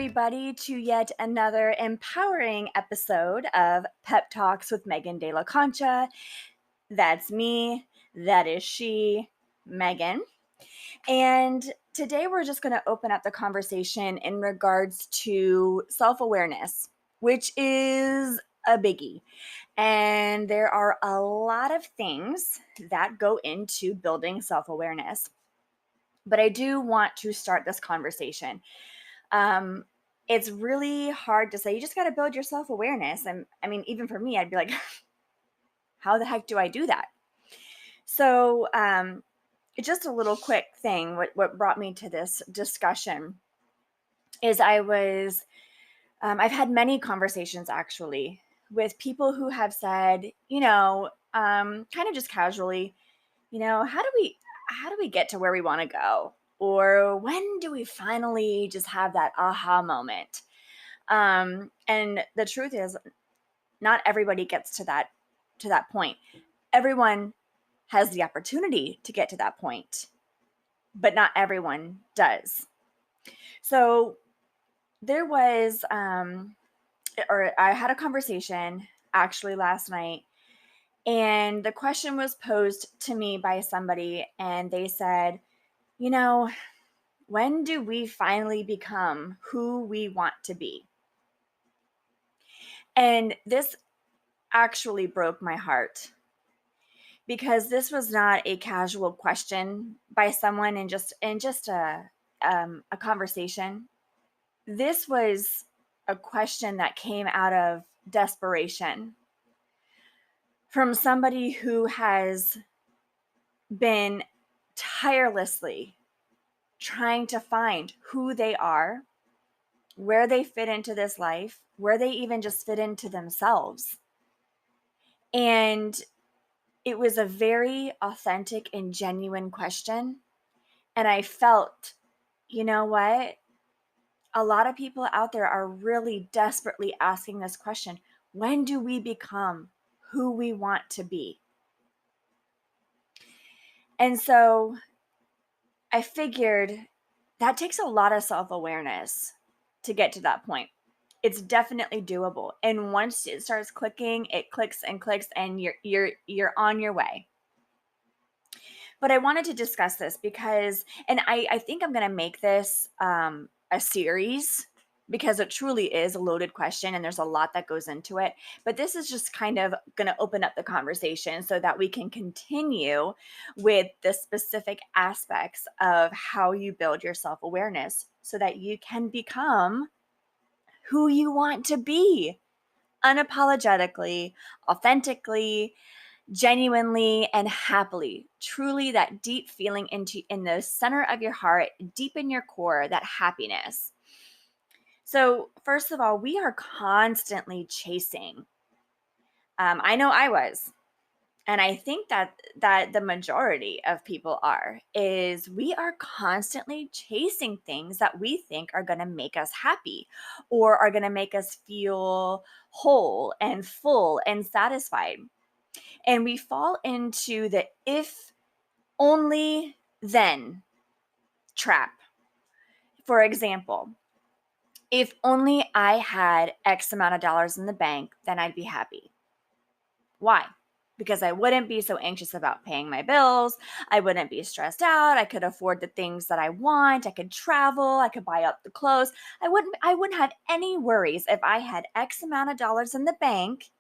everybody, to yet another empowering episode of Pep Talks with Megan De La Concha. That's me, that is she, Megan. And today we're just going to open up the conversation in regards to self awareness, which is a biggie. And there are a lot of things that go into building self awareness. But I do want to start this conversation. Um, it's really hard to say, you just got to build your self awareness. And I mean, even for me, I'd be like, how the heck do I do that? So, just a little quick thing. What brought me to this discussion is I've had many conversations actually with people who have said, kind of just casually, how do we get to where we want to go? Or when do we finally just have that aha moment? And the truth is, not everybody gets to that point. Everyone has the opportunity to get to that point, but not everyone does. So there was, or I had a conversation actually last night, and the question was posed to me by somebody, and they said, when do we finally become who we want to be? And this actually broke my heart because this was not a casual question by someone in just a conversation. This was a question that came out of desperation from somebody who has been tirelessly trying to find who they are, where they fit into this life, where they even just fit into themselves. And it was a very authentic and genuine question. And I felt, you know what? A lot of people out there are really desperately asking this question. When do we become who we want to be? And so I figured that takes a lot of self-awareness to get to that point. It's definitely doable. And once it starts clicking, it clicks and clicks, and you're on your way. But I wanted to discuss this because, and I think I'm going to make this a series because it truly is a loaded question and there's a lot that goes into it. But this is just kind of going to open up the conversation so that we can continue with the specific aspects of how you build your self-awareness so that you can become who you want to be unapologetically, authentically, genuinely, and happily. Truly that deep feeling in the center of your heart, deep in your core, that happiness. So first of all, we are constantly chasing. I know I was. And I think that the majority of people is we are constantly chasing things that we think are going to make us happy or are going to make us feel whole and full and satisfied. And we fall into the if only then trap. For example, if only I had X amount of dollars in the bank, then I'd be happy. Why? Because I wouldn't be so anxious about paying my bills. I wouldn't be stressed out. I could afford the things that I want. I could travel. I could buy up the clothes. I wouldn't have any worries if I had X amount of dollars in the bank.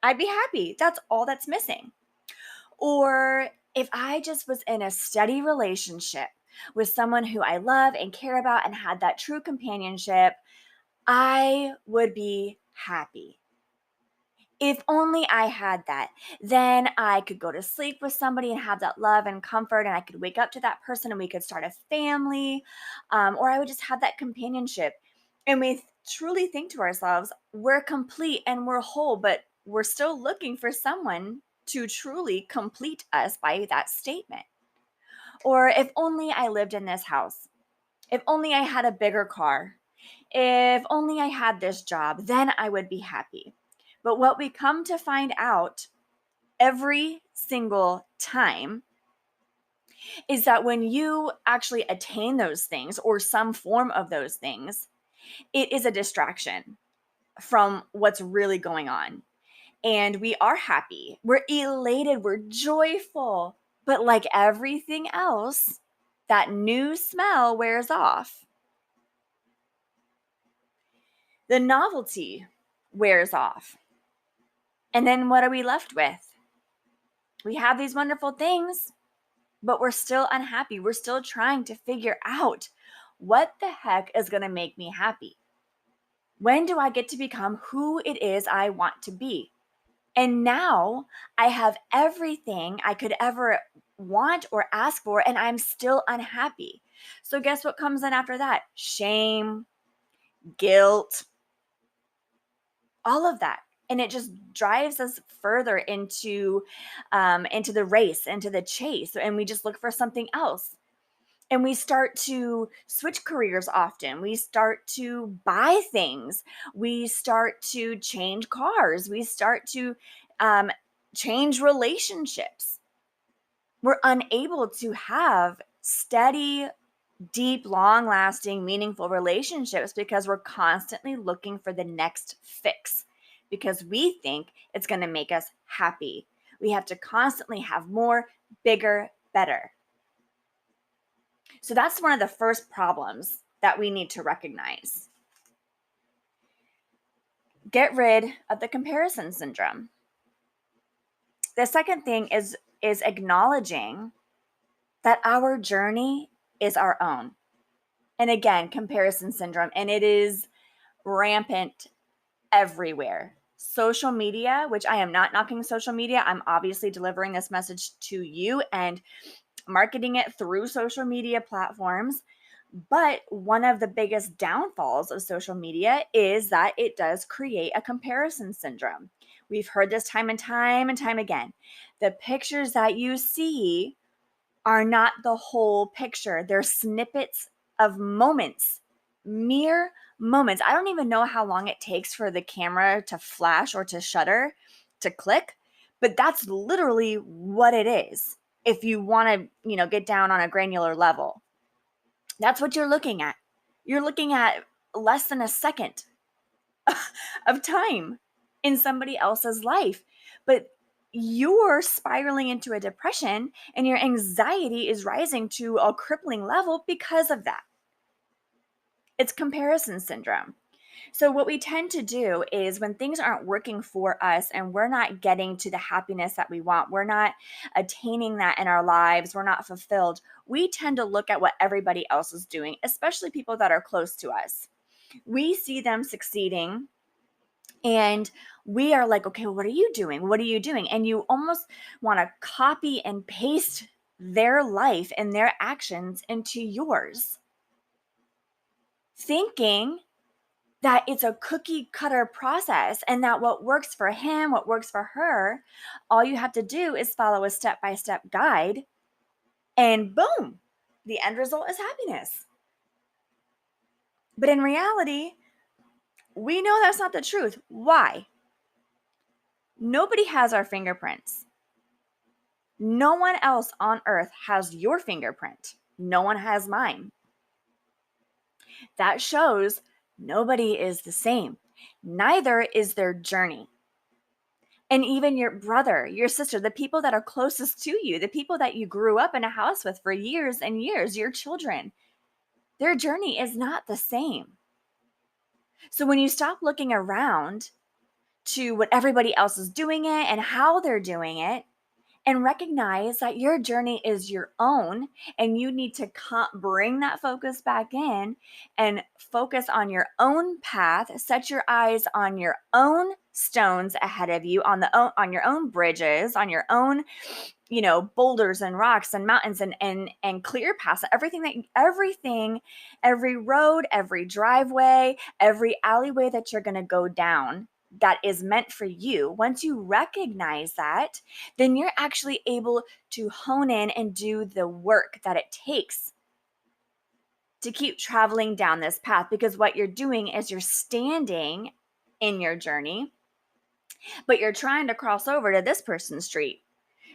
I'd be happy. That's all that's missing. Or if I just was in a steady relationship with someone who I love and care about and had that true companionship, I would be happy. If only I had that, then I could go to sleep with somebody and have that love and comfort, and I could wake up to that person and we could start a family, or I would just have that companionship. And we truly think to ourselves, we're complete and we're whole, but we're still looking for someone to truly complete us by that statement. Or if only I lived in this house, if only I had a bigger car, if only I had this job, then I would be happy. But what we come to find out every single time is that when you actually attain those things or some form of those things, It is a distraction from what's really going on. And we are happy, we're elated, we're joyful. But like everything else, that new smell wears off. The novelty wears off. And then what are we left with? We have these wonderful things, but we're still unhappy. We're still trying to figure out what the heck is going to make me happy. When do I get to become who it is I want to be? And now I have everything I could ever want or ask for, and I'm still unhappy. So, guess what comes in after that? Shame, guilt, all of that. And it just drives us further into the race, into the chase, and we just look for something else. And we start to switch careers often. We start to buy things. We start to change cars. We start to change relationships. We're unable to have steady, deep, long lasting, meaningful relationships because we're constantly looking for the next fix because we think it's going to make us happy. We have to constantly have more, bigger, better. So that's one of the first problems that we need to recognize. Get rid of the comparison syndrome. The second thing is acknowledging that our journey is our own. And again, comparison syndrome, and it is rampant everywhere. Social media, which I am not knocking social media, I'm obviously delivering this message to you and marketing it through social media platforms. But one of the biggest downfalls of social media is that it does create a comparison syndrome. We've heard this time and time again. The pictures that you see are not the whole picture. They're snippets of moments, mere moments. I don't even know how long it takes for the camera to flash or to shutter, to click, but that's literally what it is. If you want to, get down on a granular level, that's what you're looking at. You're looking at less than a second of time in somebody else's life. But you're spiraling into a depression and your anxiety is rising to a crippling level because of that. It's comparison syndrome. So what we tend to do is when things aren't working for us and we're not getting to the happiness that we want, we're not attaining that in our lives, we're not fulfilled, we tend to look at what everybody else is doing, especially people that are close to us. We see them succeeding and we are like, okay, what are you doing? What are you doing? And you almost want to copy and paste their life and their actions into yours, thinking that it's a cookie cutter process and that what works for him, what works for her, all you have to do is follow a step-by-step guide and boom, the end result is happiness. But in reality, we know that's not the truth. Why? Nobody has our fingerprints. No one else on earth has your fingerprint. No one has mine. That shows nobody is the same. Neither is their journey. And even your brother, your sister, the people that are closest to you, the people that you grew up in a house with for years and years, your children, their journey is not the same. So when you stop looking around to what everybody else is doing it and how they're doing it, and recognize that your journey is your own and you need to bring that focus back in and focus on your own path, set your eyes on your own stones ahead of you, on your own bridges, on your own boulders and rocks and mountains and clear paths, every road, every driveway, every alleyway that you're going to go down that is meant for you. Once you recognize that, then you're actually able to hone in and do the work that it takes to keep traveling down this path, because what you're doing is you're standing in your journey, but you're trying to cross over to this person's street.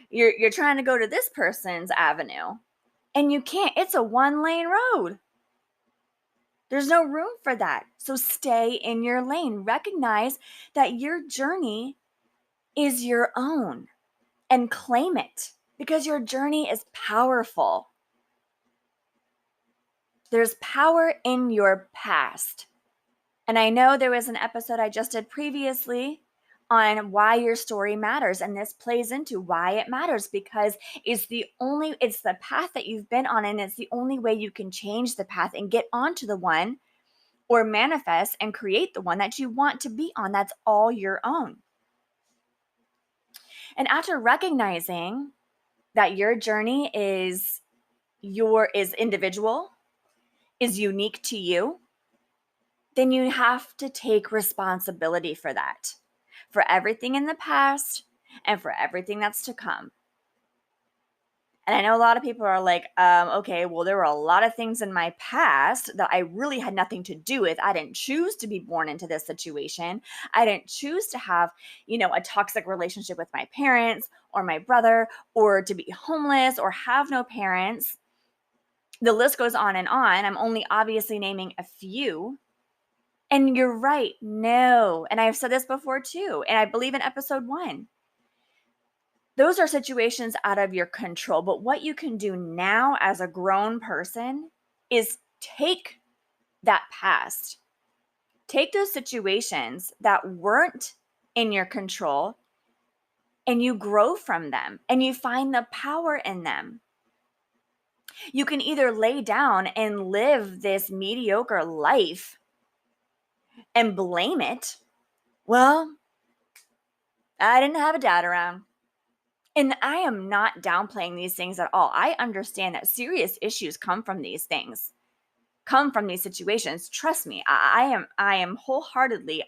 You're trying to go to this person's avenue and you can't. It's a one-lane road. There's no room for that. So stay in your lane. Recognize that your journey is your own and claim it because your journey is powerful. There's power in your past. And I know there was an episode I just did previously on why your story matters. And this plays into why it matters because it's the path that you've been on. And it's the only way you can change the path and get onto the one or manifest and create the one that you want to be on. That's all your own. And after recognizing that your journey is individual, is unique to you, then you have to take responsibility for that, for everything in the past and for everything that's to come. And I know a lot of people are like, okay, well, there were a lot of things in my past that I really had nothing to do with. I didn't choose to be born into this situation. I didn't choose to have, a toxic relationship with my parents or my brother, or to be homeless or have no parents. The list goes on and on. I'm only obviously naming a few. And you're right. No. And I've said this before too. And I believe in episode 1. Those are situations out of your control. But what you can do now as a grown person is take that past, take those situations that weren't in your control, and you grow from them and you find the power in them. You can either lay down and live this mediocre life and blame it. Well, I didn't have a dad around. And I am not downplaying these things at all. I understand that serious issues come from these things, come from these situations. Trust me, I am wholeheartedly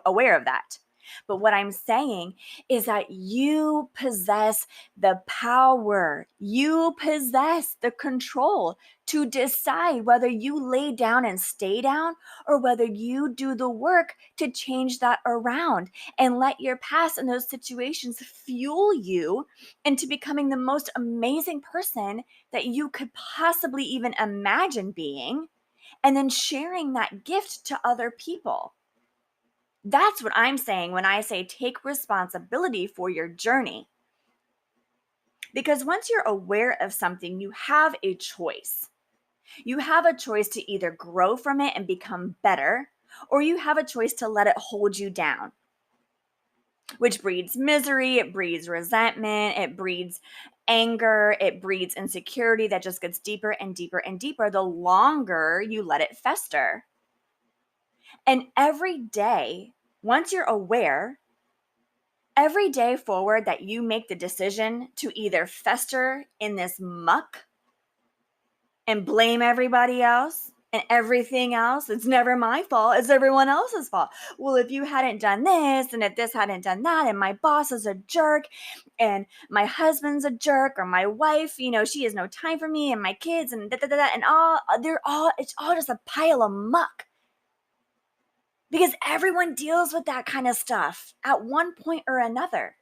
aware of that. But what I'm saying is that you possess the power, you possess the control to decide whether you lay down and stay down or whether you do the work to change that around and let your past and those situations fuel you into becoming the most amazing person that you could possibly even imagine being, and then sharing that gift to other people. That's what I'm saying when I say take responsibility for your journey. Because once you're aware of something, you have a choice. You have a choice to either grow from it and become better, or you have a choice to let it hold you down, which breeds misery, it breeds resentment, it breeds anger, it breeds insecurity that just gets deeper and deeper and deeper the longer you let it fester. And every day, once you're aware, every day forward that you make the decision to either fester in this muck and blame everybody else and everything else, it's never my fault, it's everyone else's fault. Well, if you hadn't done this and if this hadn't done that and my boss is a jerk and my husband's a jerk or my wife, she has no time for me and my kids and and it's all just a pile of muck. Because everyone deals with that kind of stuff at one point or another.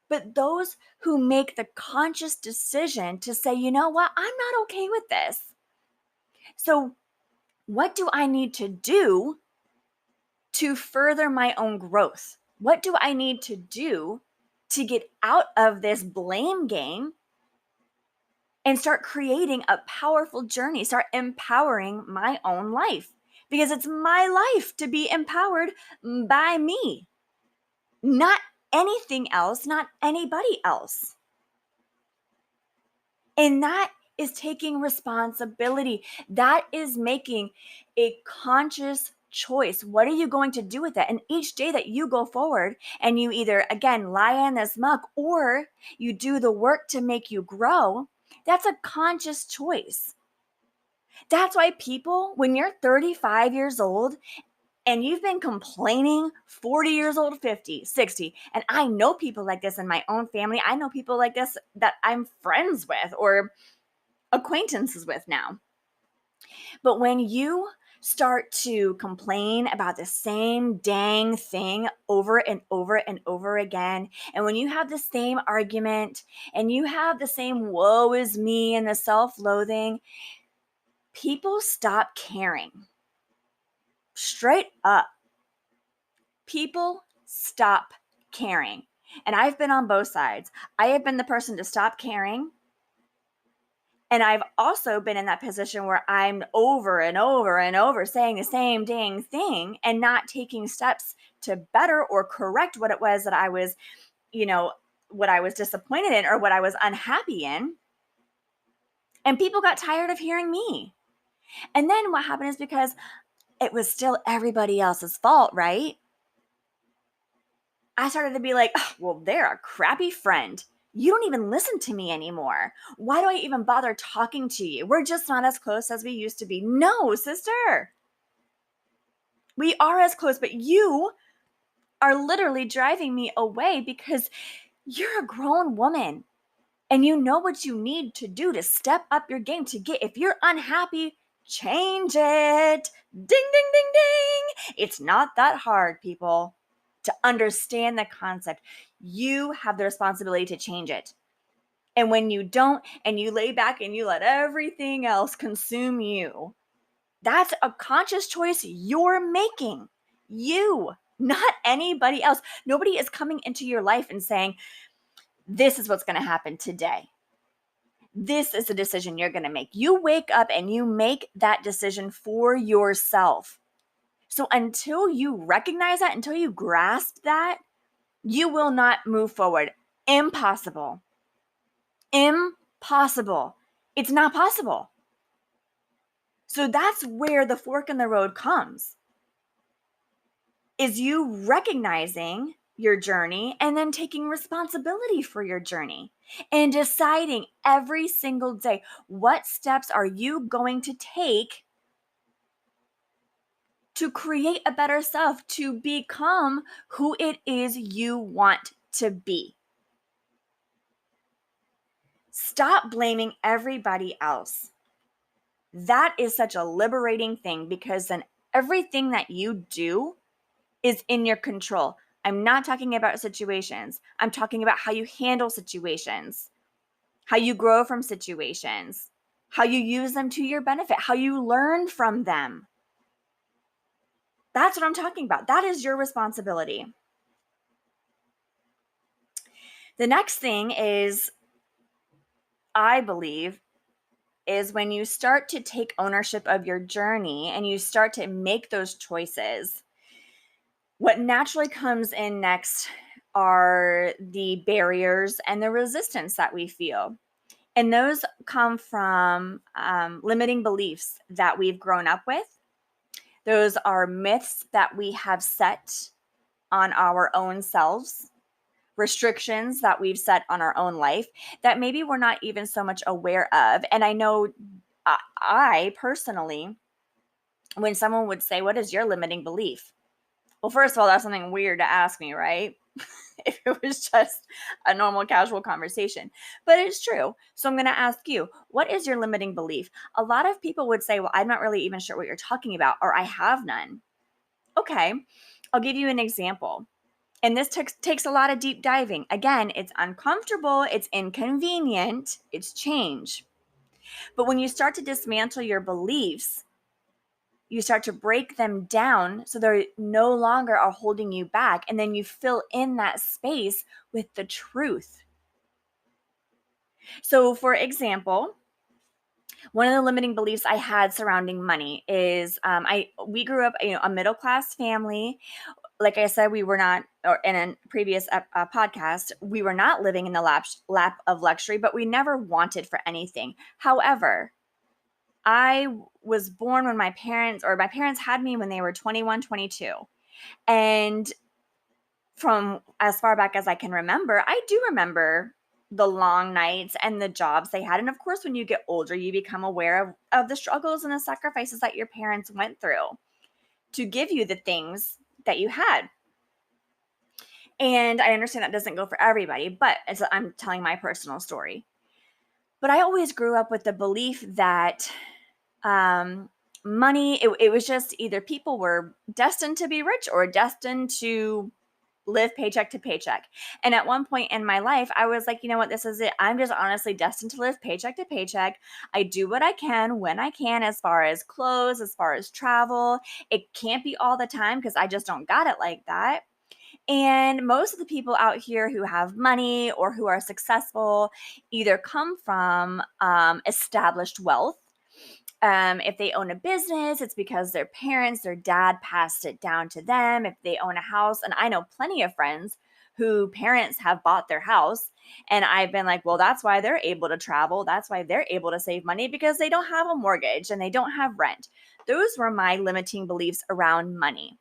But those who make the conscious decision to say, you know what, I'm not okay with this. So what do I need to do to further my own growth? What do I need to do to get out of this blame game and start creating a powerful journey, start empowering my own life? Because it's my life to be empowered by me, not anything else, not anybody else. And that is taking responsibility. That is making a conscious choice. What are you going to do with that? And each day that you go forward and you either, again, lie in this muck or you do the work to make you grow, that's a conscious choice. That's why people, when you're 35 years old and you've been complaining 40 years old, 50, 60, and I know people like this in my own family. I know people like this that I'm friends with or acquaintances with now. But when you start to complain about the same dang thing over and over and over again, and when you have the same argument and you have the same woe is me and the self-loathing, People stop caring. Straight up. People stop caring. And I've been on both sides. I have been the person to stop caring. And I've also been in that position where I'm over and over and over saying the same dang thing and not taking steps to better or correct what it was that I was, what I was disappointed in or what I was unhappy in. And people got tired of hearing me. And then what happened is, because it was still everybody else's fault, right? I started to be like, oh, well, they're a crappy friend. You don't even listen to me anymore. Why do I even bother talking to you? We're just not as close as we used to be. No, sister. We are as close, but you are literally driving me away because you're a grown woman and you know what you need to do to step up your game to get, if you're unhappy, change it. Ding, ding, ding, ding. It's not that hard, people, to understand the concept. You have the responsibility to change it. And when you don't, and you lay back and you let everything else consume you, that's a conscious choice you're making. You, not anybody else. Nobody is coming into your life and saying, this is what's going to happen today. This is the decision you're going to make. You wake up and you make that decision for yourself. So until you recognize that, until you grasp that, you will not move forward. Impossible. Impossible. It's not possible. So that's where the fork in the road comes, is you recognizing your journey and then taking responsibility for your journey and deciding every single day, what steps are you going to take to create a better self, to become who it is you want to be. Stop blaming everybody else. That is such a liberating thing, because then everything that you do is in your control. I'm not talking about situations. I'm talking about how you handle situations, how you grow from situations, how you use them to your benefit, how you learn from them. That's what I'm talking about. That is your responsibility. The next thing is, I believe, is when you start to take ownership of your journey and you start to make those choices, what naturally comes in next are the barriers and the resistance that we feel. And those come from limiting beliefs that we've grown up with. Those are myths that we have set on our own selves, restrictions that we've set on our own life that maybe we're not even so much aware of. And I know I personally, when someone would say, what is your limiting belief? Well, first of all, that's something weird to ask me, right? If it was just a normal casual conversation, but it's true. So I'm going to ask you, what is your limiting belief? A lot of people would say, well, I'm not really even sure what you're talking about, or I have none. Okay, I'll give you an example. And this takes a lot of deep diving. Again, it's uncomfortable, it's inconvenient, it's change. But when you start to dismantle your beliefs, you start to break them down so they're no longer are holding you back. And then you fill in that space with the truth. So for example, one of the limiting beliefs I had surrounding money is we grew up, a middle-class family. Like I said, we were not, or in a previous podcast, we were not living in the lap of luxury, but we never wanted for anything. However, I was born when my parents had me when they were 21, 22. And from as far back as I can remember, I do remember the long nights and the jobs they had. And of course, when you get older, you become aware of the struggles and the sacrifices that your parents went through to give you the things that you had. And I understand that doesn't go for everybody, but I'm telling my personal story. But I always grew up with the belief that money, it was just either people were destined to be rich or destined to live paycheck to paycheck. And at one point in my life, I was like, you know what, this is it. I'm just honestly destined to live paycheck to paycheck. I do what I can when I can, as far as clothes, as far as travel. It can't be all the time because I just don't got it like that. And most of the people out here who have money or who are successful either come from established wealth. If they own a business, it's because their parents, their dad passed it down to them. If they own a house, and I know plenty of friends who parents have bought their house, and I've been like, well, that's why they're able to travel. That's why they're able to save money, because they don't have a mortgage and they don't have rent. Those were my limiting beliefs around money.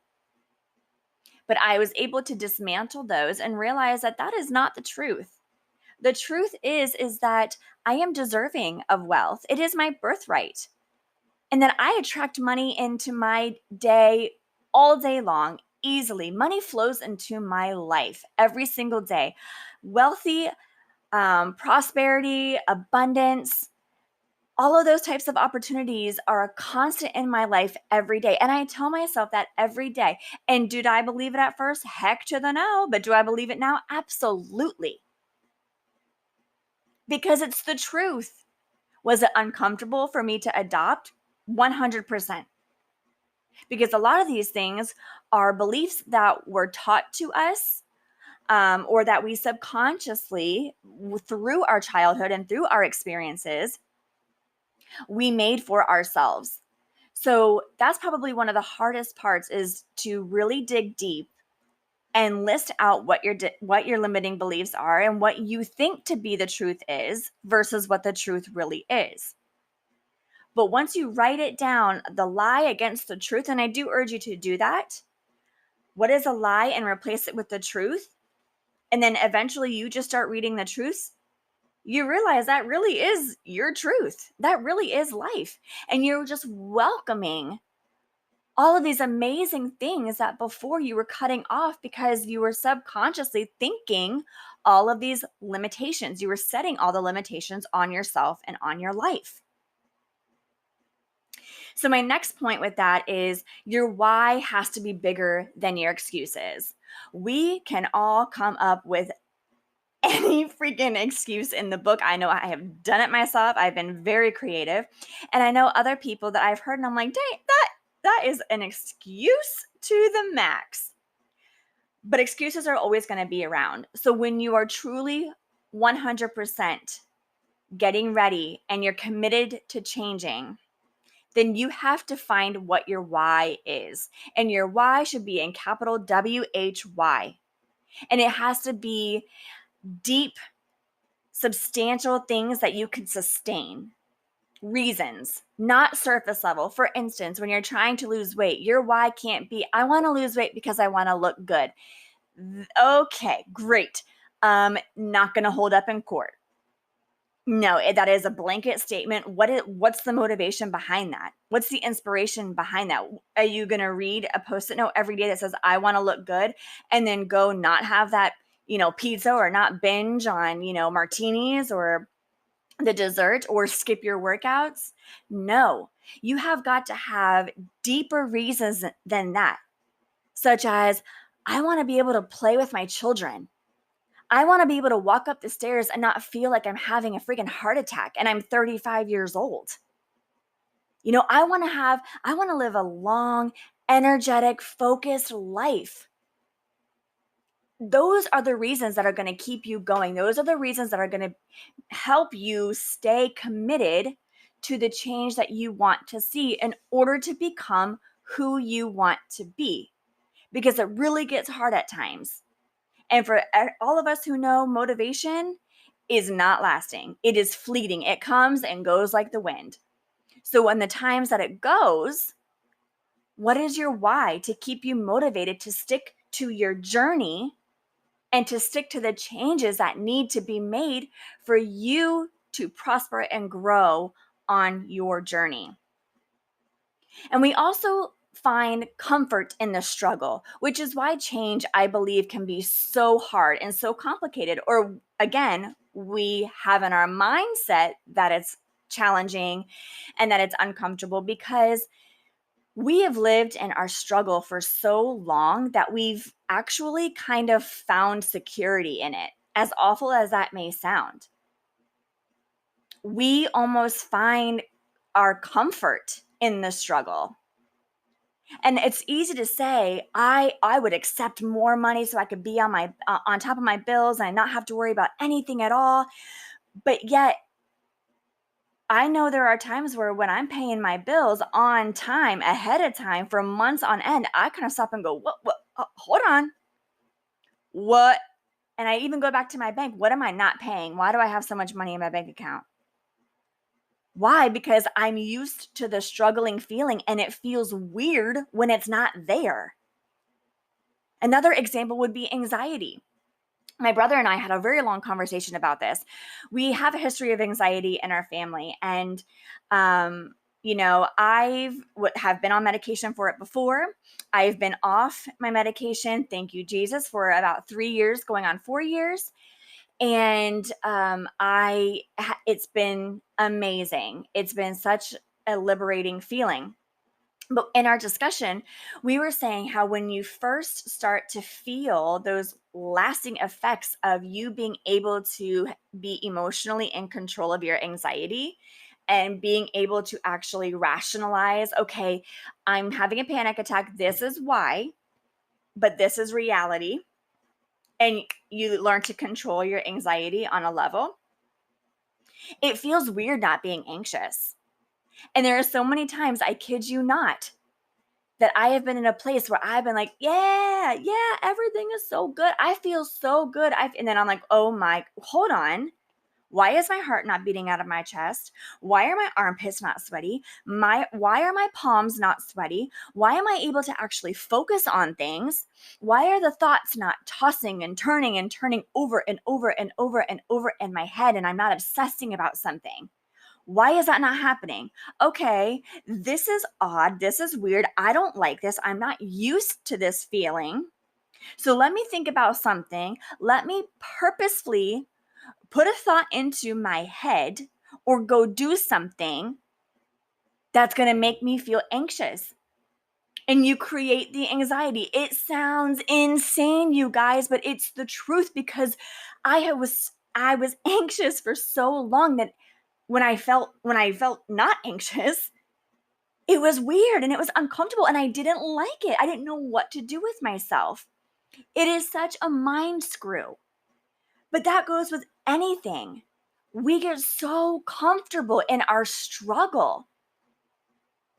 But I was able to dismantle those and realize that that is not the truth. The truth is that I am deserving of wealth. It is my birthright. And then I attract money into my day all day long, easily. Money flows into my life every single day. Wealthy, prosperity, abundance, all of those types of opportunities are a constant in my life every day. And I tell myself that every day. And did I believe it at first? Heck to the no. But do I believe it now? Absolutely. Because it's the truth. Was it uncomfortable for me to adopt? 100%. Because a lot of these things are beliefs that were taught to us, or that we subconsciously, through our childhood and through our experiences, we made for ourselves. So that's probably one of the hardest parts, is to really dig deep and list out what your limiting beliefs are and what you think to be the truth is versus what the truth really is. But once you write it down, the lie against the truth, and I do urge you to do that. What is a lie, and replace it with the truth? And then eventually you just start reading the truths. You realize that really is your truth. That really is life. And you're just welcoming all of these amazing things that before you were cutting off because you were subconsciously thinking all of these limitations. You were setting all the limitations on yourself and on your life. So my next point with that is your why has to be bigger than your excuses. We can all come up with any freaking excuse in the book. I know I have done it myself. I've been very creative. And I know other people that I've heard, and I'm like, dang, that is an excuse to the max. But excuses are always going to be around. So when you are truly 100% getting ready and you're committed to changing, then you have to find what your why is. And your why should be in capital WHY. And it has to be deep, substantial things that you can sustain. Reasons, not surface level. For instance, when you're trying to lose weight, your why can't be, I want to lose weight because I want to look good. Okay, great. Not going to hold up in court. No, that is a blanket statement. What's the motivation behind that? What's the inspiration behind that? Are you going to read a Post-it note every day that says, I want to look good, and then go not have that, pizza, or not binge on, martinis or the dessert, or skip your workouts? No, you have got to have deeper reasons than that, such as, I want to be able to play with my children. I want to be able to walk up the stairs and not feel like I'm having a freaking heart attack and I'm 35 years old. I want to live a long, energetic, focused life. Those are the reasons that are going to keep you going. Those are the reasons that are going to help you stay committed to the change that you want to see in order to become who you want to be. Because it really gets hard at times. And for all of us who know, motivation is not lasting. It is fleeting. It comes and goes like the wind. So when the times that it goes, what is your why to keep you motivated to stick to your journey and to stick to the changes that need to be made for you to prosper and grow on your journey? And we also find comfort in the struggle, which is why change, I believe, can be so hard and so complicated. Or again, we have in our mindset that it's challenging and that it's uncomfortable, because We have lived in our struggle for so long that we've actually kind of found security in it, as awful as that may sound. We almost find our comfort in the struggle. And it's easy to say, I would accept more money so I could be on top of my bills and not have to worry about anything at all. But yet, I know there are times where when I'm paying my bills on time, ahead of time, for months on end, I kind of stop and go, what, hold on, what? And I even go back to my bank. What am I not paying? Why do I have so much money in my bank account? Why? Because I'm used to the struggling feeling, and it feels weird when it's not there. Another example would be anxiety. My brother and I had a very long conversation about this. We have a history of anxiety in our family, and have been on medication for it before. I've been off my medication, thank you Jesus, for about 3 years, going on 4 years, and it's been amazing. It's been such a liberating feeling. But in our discussion, we were saying how when you first start to feel those lasting effects of you being able to be emotionally in control of your anxiety and being able to actually rationalize, okay, I'm having a panic attack. This is why, but this is reality. And you learn to control your anxiety on a level. It feels weird not being anxious. And there are so many times, I kid you not, that I have been in a place where I've been like, yeah, everything is so good. I feel so good. And then I'm like, oh my, hold on. Why is my heart not beating out of my chest? Why are my armpits not sweaty? Why are my palms not sweaty? Why am I able to actually focus on things? Why are the thoughts not tossing and turning over and over and over and over in my head, and I'm not obsessing about something? Why is that not happening? Okay, this is odd. This is weird. I don't like this. I'm not used to this feeling. So let me think about something. Let me purposefully put a thought into my head or go do something that's going to make me feel anxious. And you create the anxiety. It sounds insane, you guys, but it's the truth, because I was anxious for so long that when I felt not anxious, it was weird and it was uncomfortable and I didn't like it. I didn't know what to do with myself. It is such a mind screw. But that goes with anything. We get so comfortable in our struggle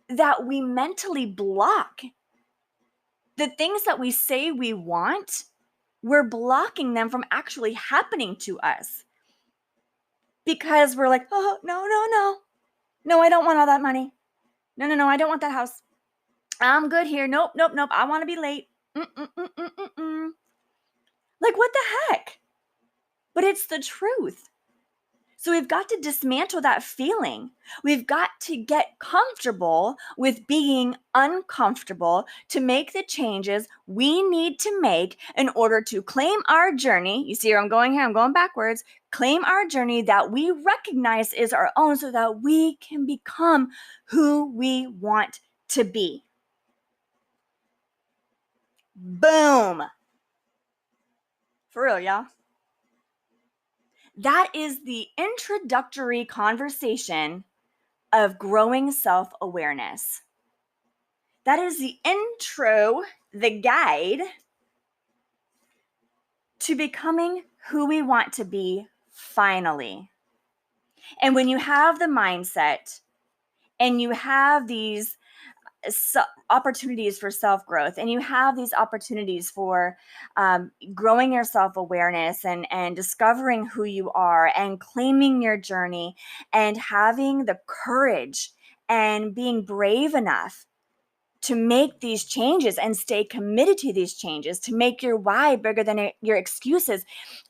that we mentally block the things that we say we want. We're blocking them from actually happening to us because we're like, oh, no, I don't want all that money. No, I don't want that house. I'm good here. Nope. I want to be late. Mm-mm. Like, what the heck? But it's the truth. So we've got to dismantle that feeling. We've got to get comfortable with being uncomfortable to make the changes we need to make in order to claim our journey. You see where I'm going here? I'm going backwards. Claim our journey that we recognize is our own so that we can become who we want to be. Boom. For real, y'all. That is the introductory conversation of growing self-awareness. That is the intro, the guide to becoming who we want to be finally. And when you have the mindset and you have these opportunities for self-growth, and you have these opportunities for growing your self-awareness and discovering who you are and claiming your journey and having the courage and being brave enough to make these changes and stay committed to these changes, to make your why bigger than your excuses,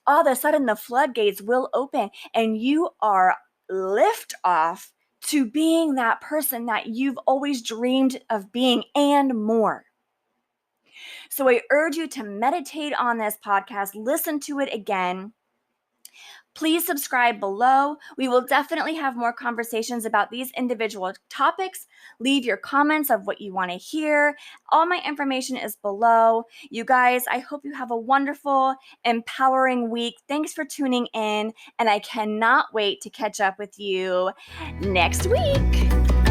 all of a sudden the floodgates will open and you are lift off to being that person that you've always dreamed of being and more. So I urge you to meditate on this podcast, listen to it again. Please subscribe below. We will definitely have more conversations about these individual topics. Leave your comments of what you want to hear. All my information is below. You guys, I hope you have a wonderful, empowering week. Thanks for tuning in, and I cannot wait to catch up with you next week.